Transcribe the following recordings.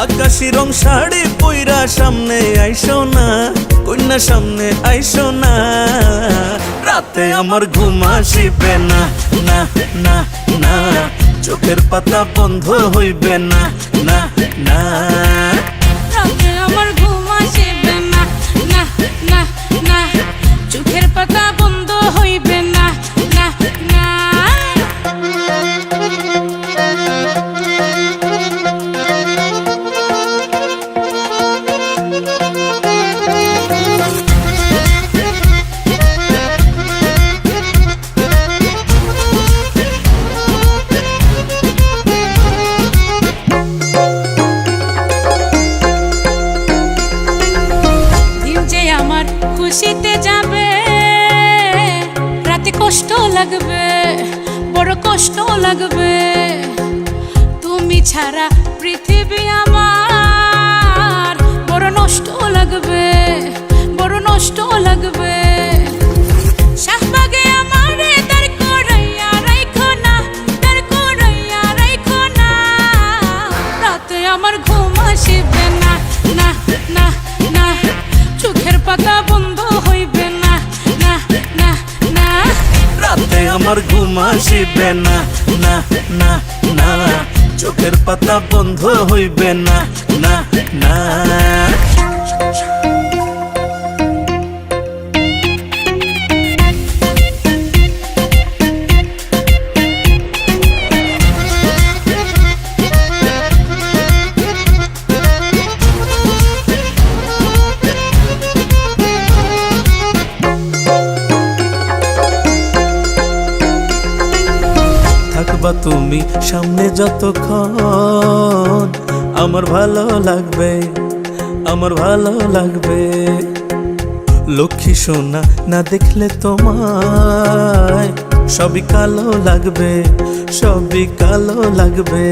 আকাশি রং শাড়ি পইরা সামনে আইসো না, কন্যা সামনে আইসো না। রাতে আমার ঘুম আসিবে না, না না না, চোখের পাতা বন্ধ হইবে না, না না। রাতে আমার ঘুম আসিবে না, না না না, চোখের পাতা বন্ধ হইবে না, না না। খুশিতে যাবে, রাতে কষ্ট লাগবে, বড় কষ্ট লাগবে। তুমি ছাড়া পৃথিবী আমার বড় নষ্ট লাগবে, বড় নষ্ট লাগবে। শাহবাগে আমারে দাঁড় করাইয়া রাইখো না, দাঁড় করাইয়া রাইখো না। রাতে আমার ঘুম আসিবে না, না না না, চোখের পাতা বন্ধ হইবে না, না না না। রাতে আমার ঘুম আসিবে না, না না না, চোখের পাতা বন্ধ হইবে না, না না। থাকবা তুমি সামনে যতক্ষণ, আমার ভালো লাগবে, আমার ভালো লাগবে। লক্ষ্মী সোনা না দেখলে তোমায় সবই কালো লাগবে, সবই কালো লাগবে।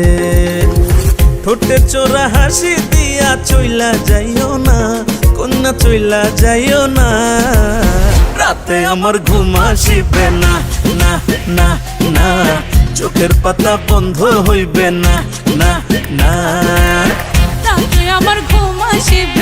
ঠোঁটের চোরা হাসি দিয়া চইলা যাইও না, কন্যা চইলা যাইও না। রাতে আমার ঘুম আসিবে না, না না না, চোখের পাতা বন্ধ হইবে না, না না। রাতে আমার ঘুম আসিবে